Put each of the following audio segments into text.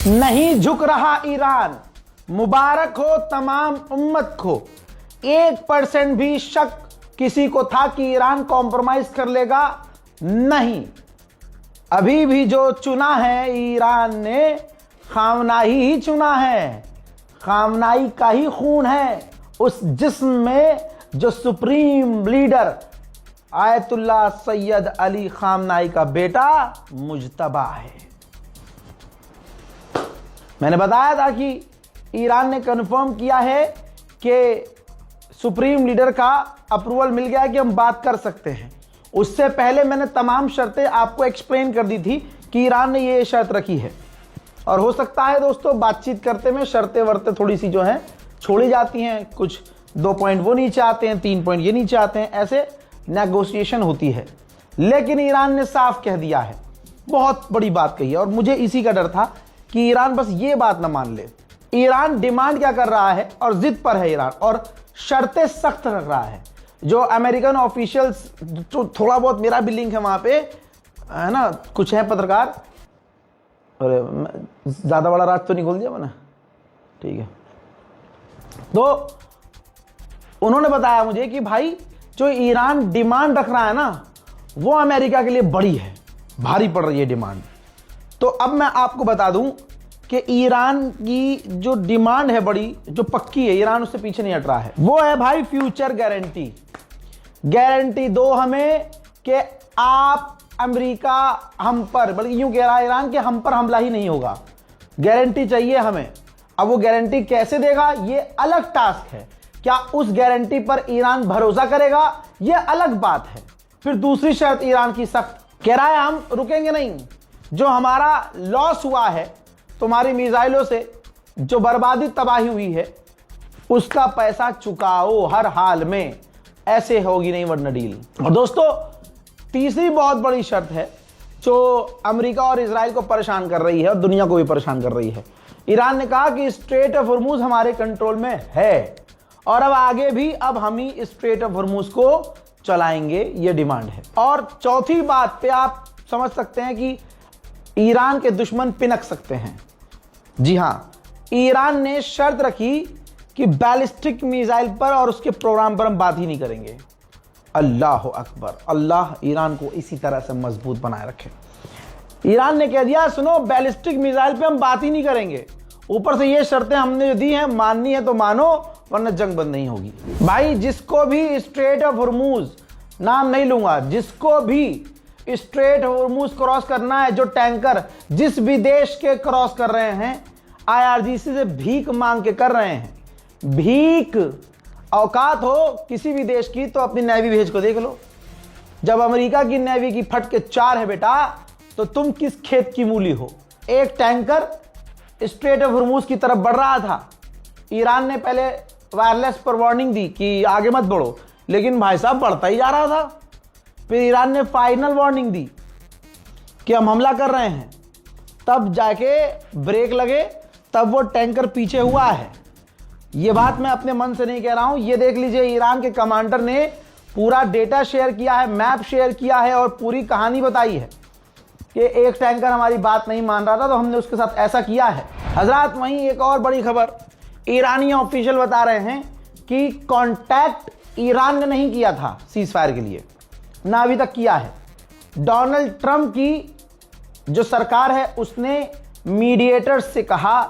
नहीं झुक रहा ईरान, मुबारक हो तमाम उम्मत को। 1% भी शक किसी को था कि ईरान कॉम्प्रोमाइज कर लेगा? नहीं। अभी भी जो चुना है ईरान ने, खामनाई ही चुना है। खामनाई का ही खून है उस जिस्म में जो supreme leader Ayatollah Syed Ali खामनाई का बेटा मुज्तबा है। मैंने बताया था कि ईरान ने कंफर्म किया है कि सुप्रीम लीडर का अप्रूवल मिल गया है कि हम बात कर सकते हैं। उससे पहले मैंने तमाम शर्तें आपको एक्सप्लेन कर दी थी कि ईरान ने ये शर्त रखी है। और हो सकता है दोस्तों बातचीत करते में शर्तें वर्तें थोड़ी सी जो हैं छोड़ी जाती हैं, कुछ 2 पॉइंट वो नीचे आते हैं, 3 पॉइंट ये नीचे आते हैं, ऐसे नेगोशिएशन होती है। लेकिन ईरान ने साफ कह दिया है, बहुत बड़ी बात कही है। और मुझे इसी का डर था कि ईरान बस ये बात ना मान ले। ईरान डिमांड क्या कर रहा है और जिद पर है ईरान, और शर्तें सख्त रख रहा है। जो अमेरिकन ऑफिशियल्स, जो थोड़ा बहुत मेरा भी लिंक है वहां पे, है ना, कुछ है पत्रकार। अरे ज्यादा बड़ा राज तो नहीं खोल दिया मैंने, ठीक है। तो उन्होंने बताया मुझे कि भाई जो ईरान डिमांड रख रहा है ना, वो अमेरिका के लिए बड़ी है, भारी पड़ रही है डिमांड। तो अब मैं आपको बता दूं कि ईरान की जो डिमांड है बड़ी, जो पक्की है, ईरान उससे पीछे नहीं हट रहा है, वो है भाई फ्यूचर गारंटी। गारंटी दो हमें कि आप अमेरिका हम पर, बल्कि यूं कह रहा है ईरान कि हम पर हमला ही नहीं होगा। गारंटी चाहिए हमें। अब वो गारंटी कैसे देगा ये अलग टास्क है। क्या उस गारंटी पर ईरान भरोसा करेगा ये अलग बात है। फिर दूसरी शर्त ईरान की सख्त, कह रहा है हम रुकेंगे नहीं। जो हमारा लॉस हुआ है तुम्हारी मिसाइलों से, जो बर्बादी तबाही हुई है, उसका पैसा चुकाओ हर हाल में, ऐसे होगी नहीं वरना डील। और दोस्तों तीसरी बहुत बड़ी शर्त है जो अमेरिका और इजराइल को परेशान कर रही है और दुनिया को भी परेशान कर रही है। ईरान ने कहा कि स्ट्रेट ऑफ हॉर्मूज हमारे कंट्रोल में है और अब आगे भी अब हम ही स्ट्रेट ऑफ हॉर्मूज को चलाएंगे, ये डिमांड है। और चौथी बात पे आप समझ सकते हैं कि ईरान के दुश्मन पिनक सकते हैं। जी हां, ईरान ने शर्त रखी कि बैलिस्टिक मिसाइल पर और उसके प्रोग्राम पर हम बात ही नहीं करेंगे। अल्लाह अकबर, अल्लाह ईरान को इसी तरह से मजबूत बनाए रखे। ईरान ने कह दिया सुनो, बैलिस्टिक मिसाइल पे हम बात ही नहीं करेंगे। ऊपर से ये शर्तें हमने जो दी हैं, माननी है तो मानो वरना जंग बंद नहीं होगी। भाई जिसको भी स्ट्रेट ऑफ हॉर्मूज, नाम नहीं लूंगा, जिसको भी स्ट्रेट ऑफ हॉर्मूज क्रॉस करना है, जो टैंकर जिस भी देश के क्रॉस कर रहे हैं, आईआरजीसी से भीख मांग के कर रहे हैं। भीख, औकात हो किसी भी देश की तो अपनी नेवी भेज को देख लो। जब अमेरिका की नेवी की फट के 4 है बेटा, तो तुम किस खेत की मूली हो। एक टैंकर स्ट्रेट ऑफ हॉर्मूज की तरफ बढ़ रहा था। ईरान ने पहले वायरलेस पर वार्निंग दी कि आगे मत बढ़ो, लेकिन भाई साहब बढ़ता ही जा रहा था। फिर ईरान ने फाइनल वार्निंग दी कि हम हमला कर रहे हैं, तब जाके ब्रेक लगे, तब वो टैंकर पीछे हुआ है। ये बात मैं अपने मन से नहीं कह रहा हूं, ये देख लीजिए ईरान के कमांडर ने पूरा डेटा शेयर किया है, मैप शेयर किया है और पूरी कहानी बताई है कि एक टैंकर हमारी बात नहीं मान रहा था तो हमने उसके साथ ऐसा किया है। हजरात, वहीं एक और बड़ी खबर, ईरानी ऑफिशियल बता रहे हैं कि कांटेक्ट ईरान ने नहीं किया था सीज फायर के लिए, ना अभी तक किया है। डोनाल्ड ट्रंप की जो सरकार है उसने मीडिएटर्स से कहा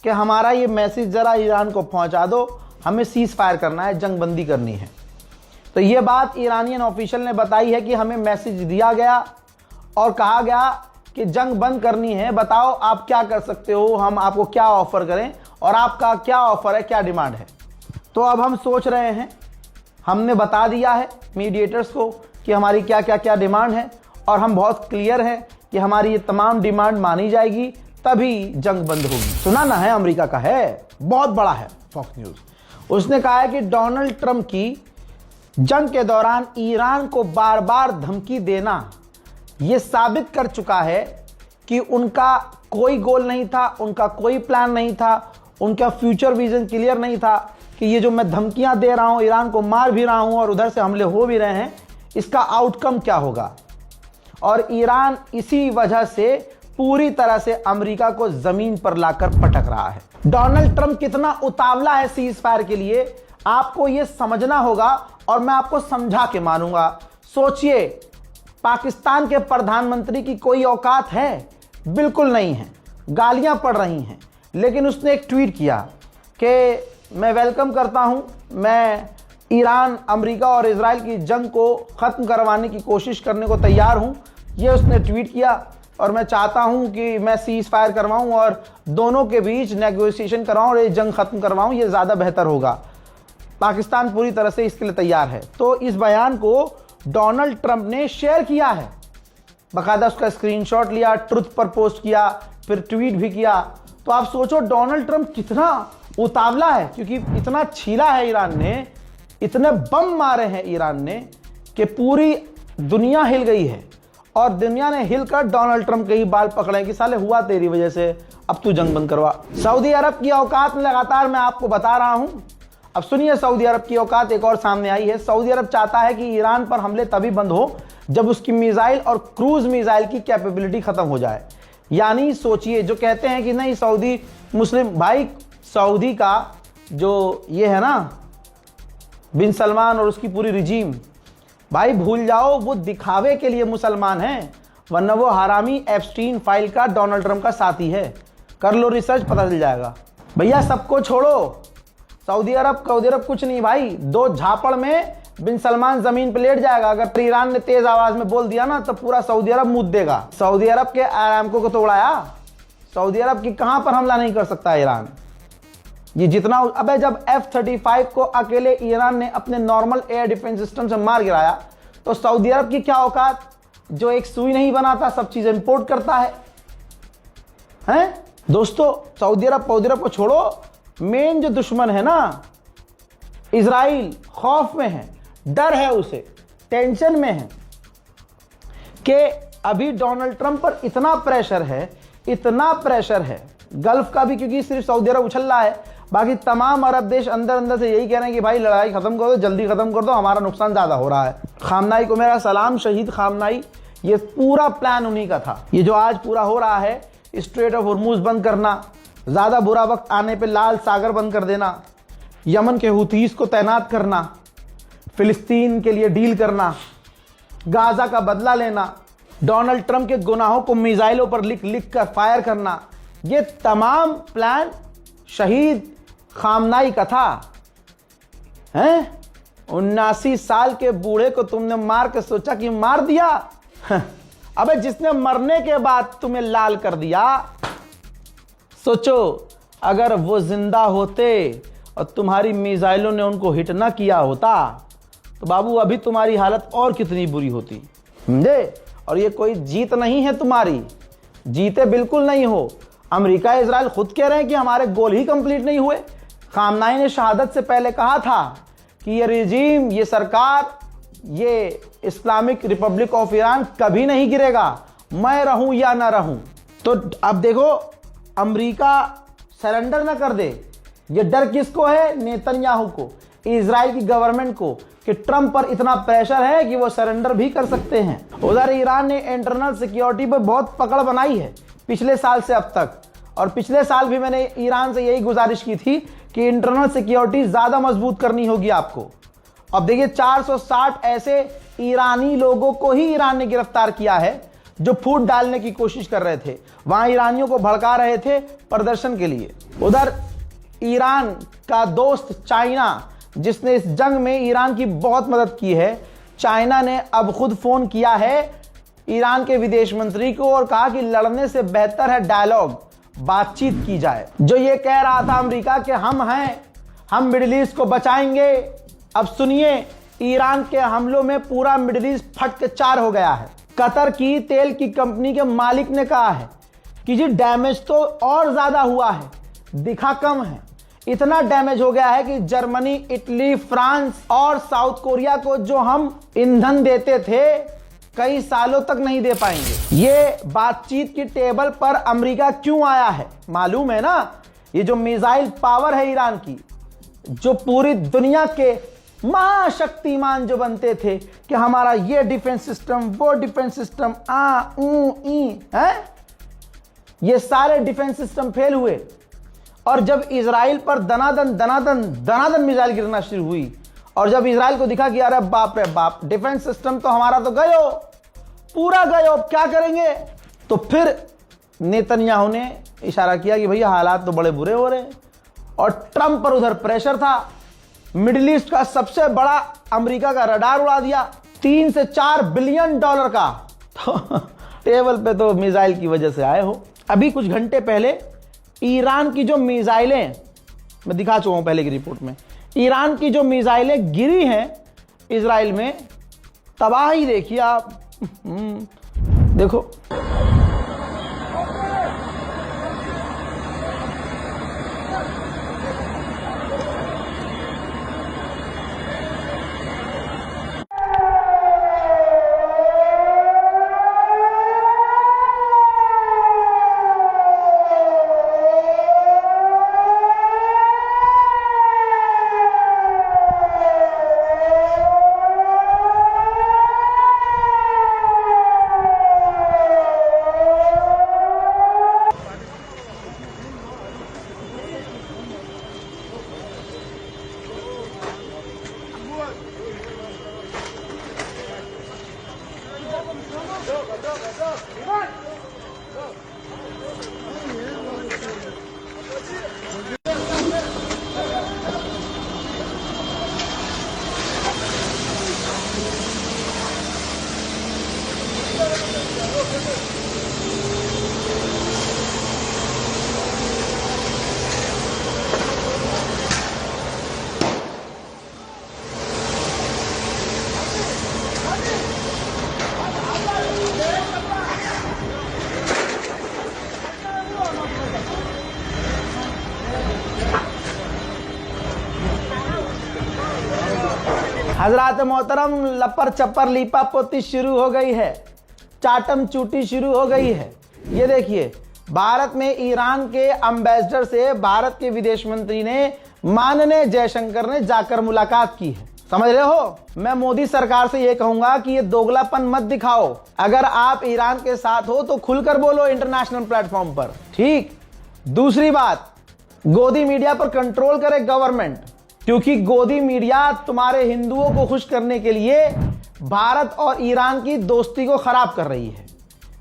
कि हमारा ये मैसेज जरा ईरान को पहुंचा दो, हमें सीज फायर करना है, जंग बंदी करनी है। तो ये बात ईरानियन ऑफिशियल ने बताई है कि हमें मैसेज दिया गया और कहा गया कि जंग बंद करनी है, बताओ आप क्या कर सकते हो, हम आपको क्या ऑफर करें और आपका क्या ऑफर है, क्या डिमांड है। तो अब हम सोच रहे हैं, हमने बता दिया है मीडिएटर्स को कि हमारी क्या क्या क्या डिमांड है और हम बहुत क्लियर हैं कि हमारी ये तमाम डिमांड मानी जाएगी तभी जंग बंद होगी। सुना ना है, अमेरिका का है, बहुत बड़ा है, फॉक्स न्यूज। उसने कहा है कि डोनाल्ड ट्रंप की जंग के दौरान ईरान को बार बार धमकी देना यह साबित कर चुका है कि उनका कोई गोल नहीं था, उनका कोई प्लान नहीं था, उनका फ्यूचर विजन क्लियर नहीं था कि ये जो मैं धमकियां दे रहा हूं, ईरान को मार भी रहा हूं और उधर से हमले हो भी रहे हैं, इसका आउटकम क्या होगा। और ईरान इसी वजह से पूरी तरह से अमेरिका को जमीन पर लाकर पटक रहा है। डोनाल्ड ट्रंप कितना उतावला है सीज फायर के लिए, आपको यह समझना होगा और मैं आपको समझा के मानूंगा। सोचिए, पाकिस्तान के प्रधानमंत्री की कोई औकात है? बिल्कुल नहीं है, गालियां पड़ रही हैं। लेकिन उसने एक ट्वीट किया कि मैं वेलकम करता हूं, मैं ईरान, अमेरिका और इजराइल की जंग को ख़त्म करवाने की कोशिश करने को तैयार हूं। ये उसने ट्वीट किया और मैं चाहता हूं कि मैं सीज फायर करवाऊं और दोनों के बीच नेगोशिएशन कराऊं और ये जंग ख़त्म करवाऊं, ये ज़्यादा बेहतर होगा। पाकिस्तान पूरी तरह से इसके लिए तैयार है। तो इस बयान को डोनाल्ड ट्रंप ने शेयर किया है, बाकायदा उसका स्क्रीनशॉट लिया, ट्रुथ पर पोस्ट किया, फिर ट्वीट भी किया। तो आप सोचो डोनाल्ड ट्रंप कितना उतावला है, क्योंकि इतना छीला है ईरान ने, इतने बम मारे हैं ईरान ने कि पूरी दुनिया हिल गई है और दुनिया ने हिलकर डोनाल्ड ट्रंप के ही बाल पकड़े कि साले हुआ तेरी वजह से, अब तू जंग बंद करवा। सऊदी अरब की औकात लगातार मैं आपको बता रहा हूं। अब सुनिए, सऊदी अरब की औकात एक और सामने आई है। सऊदी अरब चाहता है कि ईरान पर हमले तभी बंद हो जब उसकी मिसाइल और क्रूज मिसाइल की कैपेबिलिटी खत्म हो जाए। यानी सोचिए, जो कहते हैं कि नहीं सऊदी मुस्लिम, भाई सऊदी का जो ये है ना बिन सलमान और उसकी पूरी रिजीम, भाई भूल जाओ, वो दिखावे के लिए मुसलमान हैं, वरना वो हरामी एप्स्टीन फाइल का डोनाल्ड ट्रंप का साथी है। कर लो रिसर्च, पता चल जाएगा। भैया सबको छोड़ो, सऊदी अरब कुछ नहीं भाई, 2 झापड़ में बिन सलमान जमीन पे लेट जाएगा। अगर ईरान ने तेज आवाज में बोल दिया ना तो पूरा सऊदी अरब मुद्द देगा। सऊदी अरब के आरामको को तो उड़ाया, सऊदी अरब की कहां पर हमला नहीं कर सकता ईरान। ये जितना, अबे जब F-35 को अकेले ईरान ने अपने नॉर्मल एयर डिफेंस सिस्टम से मार गिराया तो सऊदी अरब की क्या औकात, जो एक सुई नहीं बनाता, सब चीज इंपोर्ट करता है। हैं दोस्तों, सऊदी अरब को छोड़ो, मेन जो दुश्मन है ना इजराइल, खौफ में है, डर है उसे, टेंशन में है कि अभी डोनाल्ड ट्रंप पर इतना प्रेशर है गल्फ का भी, क्योंकि सिर्फ सऊदी अरब उछल रहा है, बाकी तमाम अरब देश अंदर अंदर से यही कह रहे हैं कि भाई लड़ाई खत्म कर दो, जल्दी खत्म कर दो, हमारा नुकसान ज्यादा हो रहा है। खामनाई को मेरा सलाम, शहीद खामनाई, ये पूरा प्लान उन्हीं का था। ये जो आज पूरा हो रहा है, स्ट्रेट ऑफ हॉर्मूज बंद करना, ज्यादा बुरा वक्त आने पे लाल सागर बंद कर देना, यमन के हुतीस को तैनात करना, फिलिस्तीन के लिए डील करना, गाजा का बदला लेना, डोनाल्ड ट्रंप के गुनाहों को मिसाइलों पर लिख कर फायर करना, ये तमाम प्लान शहीद खामनाई का था। हैं 79 साल के बूढ़े को तुमने मार के सोचा कि मार दिया। अबे जिसने मरने के बाद तुम्हें लाल कर दिया, सोचो अगर वो जिंदा होते और तुम्हारी मिसाइलों ने उनको हिट ना किया होता तो बाबू अभी तुम्हारी हालत और कितनी बुरी होती, समझे। और ये कोई जीत नहीं है तुम्हारी, जीते बिल्कुल नहीं हो। अमेरिका इजराइल खुद कह रहे हैं कि हमारे गोल ही कंप्लीट नहीं हुए। खामनाई ने शहादत से पहले कहा था कि ये रिजीम, ये सरकार, ये इस्लामिक रिपब्लिक ऑफ ईरान कभी नहीं गिरेगा, मैं रहूं या ना रहूं। तो अब देखो, अमेरिका सरेंडर ना कर दे, ये डर किसको है? नेतन्याहू को, इजराइल की गवर्नमेंट को, कि ट्रंप पर इतना प्रेशर है कि वो सरेंडर भी कर सकते हैं। उधर ईरान ने इंटरनल सिक्योरिटी पर बहुत पकड़ बनाई है पिछले साल से अब तक, और पिछले साल भी मैंने ईरान से यही गुजारिश की थी कि इंटरनल सिक्योरिटी ज्यादा मजबूत करनी होगी आपको। अब देखिए 460 ऐसे ईरानी लोगों को ही ईरान ने गिरफ्तार किया है जो फूट डालने की कोशिश कर रहे थे, वहां ईरानियों को भड़का रहे थे प्रदर्शन के लिए। उधर ईरान का दोस्त चाइना, जिसने इस जंग में ईरान की बहुत मदद की है, चाइना ने अब खुद फोन किया है ईरान के विदेश मंत्री को और कहा कि लड़ने से बेहतर है डायलॉग, बातचीत की जाए। जो ये कह रहा था अमेरिका कि हम हैं, हम मिडिल ईस्ट को बचाएंगे, अब सुनिए ईरान के हमलों में पूरा मिडिल ईस्ट फट के 4 हो गया है। कतर की तेल की कंपनी के मालिक ने कहा है कि जी डैमेज तो और ज्यादा हुआ है, दिखा कम है। इतना डैमेज हो गया है कि जर्मनी, इटली, फ्रांस और साउथ कोरिया को जो हम ईंधन देते थे कई सालों तक नहीं दे पाएंगे। ये बातचीत की टेबल पर अमेरिका क्यों आया है मालूम है ना? ये जो मिसाइल पावर है ईरान की, जो पूरी दुनिया के महाशक्तिमान जो बनते थे कि हमारा ये डिफेंस सिस्टम, वो डिफेंस सिस्टम, है, ये सारे डिफेंस सिस्टम फेल हुए। और जब इजराइल पर दनादन मिसाइल गिरना शुरू हुई और जब इजराइल को दिखा कि अरे बाप रे बाप, डिफेंस सिस्टम तो हमारा तो गयो, पूरा गयो, अब क्या करेंगे, तो फिर नेतन्याहू ने इशारा किया कि भैया हालात तो बड़े बुरे हो रहे हैं। और ट्रंप पर उधर प्रेशर था, मिडिल ईस्ट का सबसे बड़ा अमेरिका का रडार उड़ा दिया 3 से 4 बिलियन डॉलर का। तो टेबल पे तो मिसाइल की वजह से आए हो। अभी कुछ घंटे पहले ईरान की जो मिसाइलें, मैं दिखा चुका हूं पहले की रिपोर्ट में, ईरान की जो मिसाइलें गिरी हैं इजराइल में, तबाही देखिए आप। देखो हजरात मोहतरम, लपर चप्पर लीपा पोती शुरू हो गई है, चाटम चूटी शुरू हो गई है। ये देखिए, भारत में ईरान के एम्बेसडर से भारत के विदेश मंत्री ने, माननीय जयशंकर ने जाकर मुलाकात की है। समझ रहे हो? मैं मोदी सरकार से ये कहूंगा कि ये दोगलापन मत दिखाओ। अगर आप ईरान के साथ हो तो खुलकर बोलो इंटरनेशनल प्लेटफॉर्म पर, ठीक। दूसरी बात, गोदी मीडिया पर कंट्रोल करे गवर्नमेंट, क्योंकि गोदी मीडिया तुम्हारे हिंदुओं को खुश करने के लिए भारत और ईरान की दोस्ती को खराब कर रही है।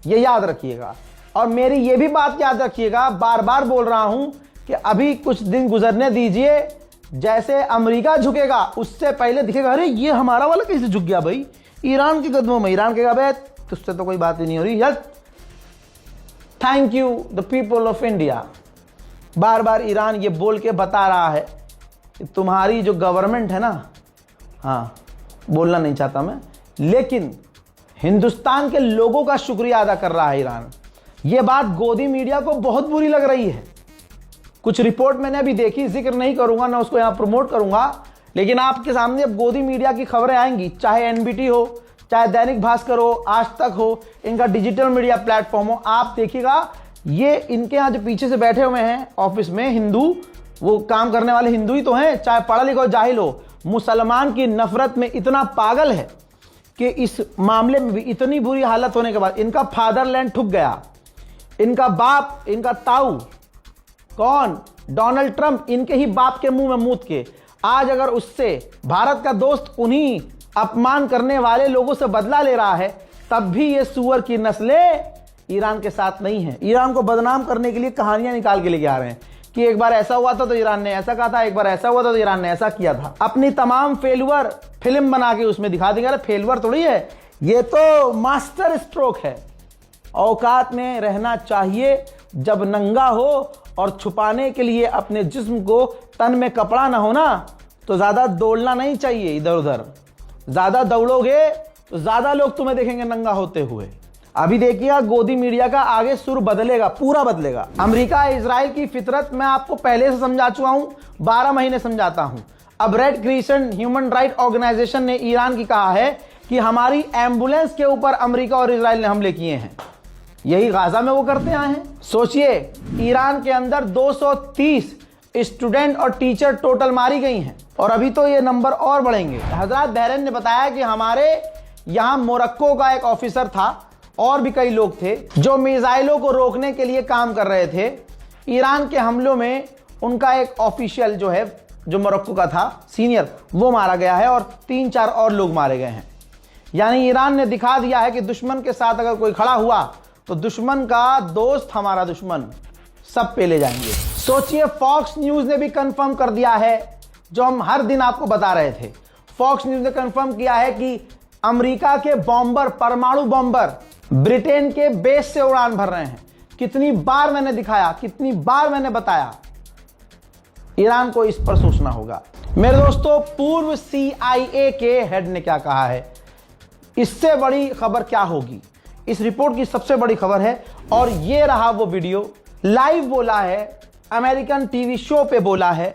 ये याद रखिएगा। और मेरी ये भी बात याद रखिएगा, बार बार बोल रहा हूं कि अभी कुछ दिन गुजरने दीजिए, जैसे अमेरिका झुकेगा उससे पहले दिखेगा अरे ये हमारा वाला कैसे झुक गया भाई ईरान के कदमों में। ईरान के कहा तुझसे तो कोई बात ही नहीं हो रही यार। Thank you the people of India. Bar bar Iran ये बोल के बता रहा है कि तुम्हारी जो गवर्नमेंट है ना, हाँ बोलना नहीं चाहता मैं, लेकिन हिंदुस्तान के लोगों का शुक्रिया अदा कर रहा है ईरान। ये बात गोदी मीडिया को बहुत बुरी लग रही है। कुछ रिपोर्ट मैंने अभी देखी, जिक्र नहीं करूंगा ना उसको यहां प्रमोट करूंगा, लेकिन आपके सामने अब गोदी मीडिया की खबरें आएंगी, चाहे एनबीटी हो, चाहे दैनिक भास्कर हो, आज तक हो, इनका डिजिटल मीडिया प्लेटफॉर्म हो। आप देखिएगा, ये इनके यहां जो पीछे से बैठे हुए हैं ऑफिस में हिंदू, वो काम करने वाले हिंदू ही तो हैं, चाहे पढ़ा लिखा हो जाहिल हो, मुसलमान की नफरत में इतना पागल है कि इस मामले में भी इतनी बुरी हालत होने के बाद इनका फादरलैंड ठुक गया। इनका बाप, इनका ताऊ कौन, डोनाल्ड ट्रंप, इनके ही बाप के मुंह में मूत के आज अगर उससे भारत का दोस्त उन्हीं अपमान करने वाले लोगों से बदला ले रहा है, तब भी ये सुअर की नस्लें ईरान के साथ नहीं है। ईरान को बदनाम करने के लिए कहानियां निकाल के लेके आ रहे हैं कि एक बार ऐसा हुआ था तो ईरान ने ऐसा कहा था, एक बार ऐसा हुआ था तो ईरान ने ऐसा किया था। अपनी तमाम फेलुअर फिल्म बना के उसमें दिखा देंगे। अरे फेलुअर थोड़ी है, ये तो मास्टर स्ट्रोक है। औकात में रहना चाहिए, जब नंगा हो और छुपाने के लिए अपने जिस्म को, तन में कपड़ा ना हो ना, तो ज्यादा दौड़ना नहीं चाहिए इधर उधर। ज्यादा दौड़ोगे तो ज्यादा लोग तुम्हें देखेंगे नंगा होते हुए। अभी देखिएगा गोदी मीडिया का आगे सुर बदलेगा, पूरा बदलेगा। अमेरिका इजराइल की फितरत मैं आपको पहले से समझा चुका हूं, 12 महीने समझाता हूं। अब red crescent human right organisation ने ईरान की कहा है कि हमारी एम्बुलेंस के ऊपर अमेरिका और इजराइल ने हमले किए हैं। यही गाजा में वो करते आए हैं। सोचिए, ईरान के अंदर 230 स्टूडेंट और टीचर टोटल मारी गई हैं, और अभी तो ये नंबर और बढ़ेंगे। हजरत बहरैन ने बताया कि हमारे यहां मोरक्को का एक ऑफिसर था, और भी कई लोग थे जो मिसाइलों को रोकने के लिए काम कर रहे थे। ईरान के हमलों में उनका एक ऑफिशियल जो है, जो मोरक्को का था सीनियर, वो मारा गया है और 3-4 और लोग मारे गए हैं। यानी ईरान ने दिखा दिया है कि दुश्मन के साथ अगर कोई खड़ा हुआ तो दुश्मन का दोस्त हमारा दुश्मन, सब पे ले जाएंगे। सोचिए, फॉक्स न्यूज ने भी कंफर्म कर दिया है जो हम हर दिन आपको बता रहे थे। फॉक्स न्यूज ने कंफर्म किया है कि अमेरिका के बॉम्बर, परमाणु बॉम्बर ब्रिटेन के बेस से उड़ान भर रहे हैं। कितनी बार मैंने दिखाया, कितनी बार मैंने बताया, ईरान को इस पर सोचना होगा। मेरे दोस्तों, पूर्व CIA के हेड ने क्या कहा है, इससे बड़ी खबर क्या होगी। इस रिपोर्ट की सबसे बड़ी खबर है, और ये रहा वो वीडियो। लाइव बोला है, अमेरिकन टीवी शो पे बोला है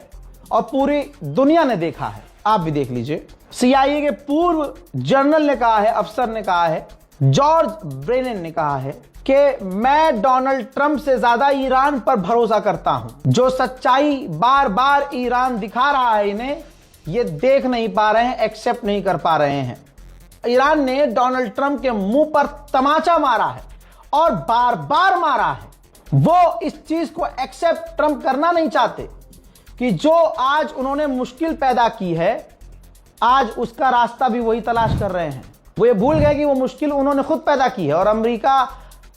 और पूरी दुनिया ने देखा है। आप भी देख लीजिए। CIA के पूर्व जनरल ने कहा है, अफसर ने कहा है, जॉर्ज ब्रेनन ने कहा है कि मैं डोनाल्ड ट्रंप से ज्यादा ईरान पर भरोसा करता हूं। जो सच्चाई बार बार ईरान दिखा रहा है, इन्हें ये देख नहीं पा रहे हैं, एक्सेप्ट नहीं कर पा रहे हैं। ईरान ने डोनाल्ड ट्रंप के मुंह पर तमाचा मारा है और बार बार मारा है। वो इस चीज को एक्सेप्ट ट्रंप करना नहीं चाहते कि जो आज उन्होंने मुश्किल पैदा की है, आज उसका रास्ता भी वही तलाश कर रहे हैं। वो ये भूल गए कि वो मुश्किल उन्होंने खुद पैदा की है। और अमेरिका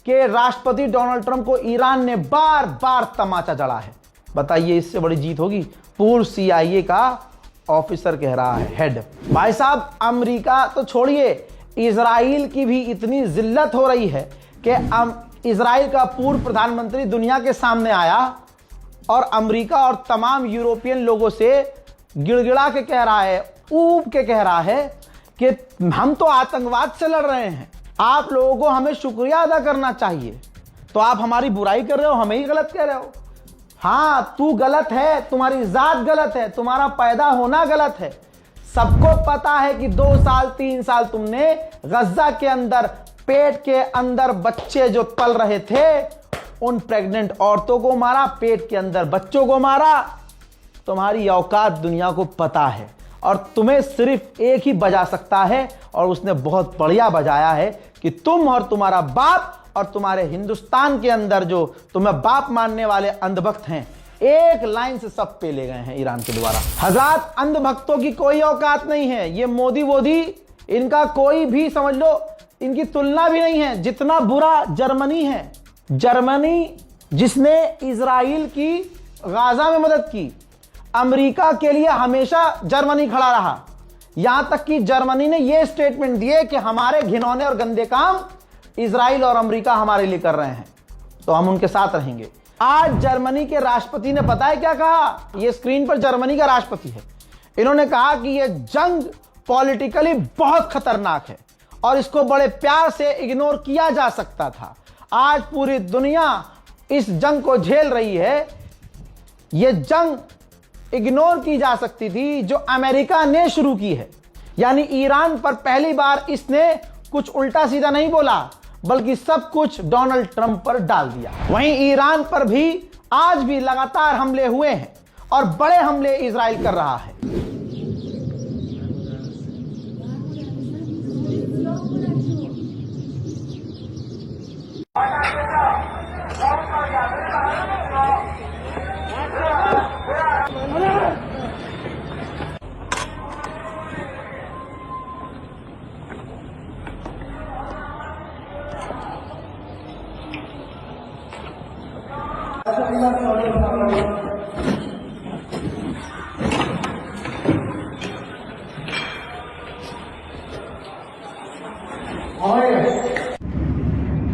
के राष्ट्रपति डोनाल्ड ट्रंप को ईरान ने बार बार तमाचा जड़ा है। बताइए, इससे बड़ी जीत होगी? पूर्व CIA का ऑफिसर कह रहा है, हेड। भाई साहब, अमेरिका तो छोड़िए, इजराइल की भी इतनी जिल्लत हो रही है कि इजराइल का पूर्व प्रधानमंत्री दुनिया के सामने आया और अमेरिका और तमाम यूरोपियन लोगों से गिड़गिड़ा के कह रहा है, ऊब के कह रहा है कि हम तो आतंकवाद से लड़ रहे हैं, आप लोगों को हमें शुक्रिया अदा करना चाहिए। तो आप हमारी बुराई कर रहे हो, हमें ही गलत कह रहे हो। हाँ, तू गलत है, तुम्हारी जात गलत है, तुम्हारा पैदा होना गलत है। सबको पता है कि 2 साल 3 साल तुमने गज्जा के अंदर, पेट के अंदर बच्चे जो पल रहे थे, उन प्रेग्नेंट औरतों को मारा, पेट के अंदर बच्चों को मारा। तुम्हारी औकात दुनिया को पता है और तुम्हें सिर्फ एक ही बजा सकता है, और उसने बहुत बढ़िया बजाया है कि तुम और तुम्हारा बाप और तुम्हारे हिंदुस्तान के अंदर जो तुम्हें बाप मानने वाले अंधभक्त हैं, एक लाइन से सब पे ले गए हैं ईरान के द्वारा। हज़ार अंधभक्तों की कोई औकात नहीं है। ये मोदी वोदी, इनका कोई भी समझ लो, इनकी तुलना भी नहीं है। जितना बुरा जर्मनी है, जर्मनी जिसने इजराइल की गाजा में मदद की, अमेरिका के लिए हमेशा जर्मनी खड़ा रहा। यहां तक कि जर्मनी ने यह स्टेटमेंट दिए कि हमारे घिनौने और गंदे काम इजराइल और अमेरिका हमारे लिए कर रहे हैं, तो हम उनके साथ रहेंगे। आज जर्मनी के राष्ट्रपति ने पता है क्या कहा? यह स्क्रीन पर जर्मनी का राष्ट्रपति है। इन्होंने कहा कि यह जंग पॉलिटिकली बहुत खतरनाक है और इसको बड़े प्यार से इग्नोर किया जा सकता था। आज पूरी दुनिया इस जंग को झेल रही है। यह जंग इग्नोर की जा सकती थी जो अमेरिका ने शुरू की है। यानी ईरान पर पहली बार इसने कुछ उल्टा सीधा नहीं बोला, बल्कि सब कुछ डोनाल्ड ट्रंप पर डाल दिया। वहीं ईरान पर भी आज भी लगातार हमले हुए हैं और बड़े हमले इजराइल कर रहा है।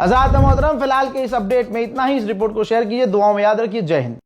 हज़रात मोहतरम, फिलहाल के इस अपडेट में इतना ही। इस रिपोर्ट को शेयर कीजिए, दुआओं में याद रखिए। जय हिंद।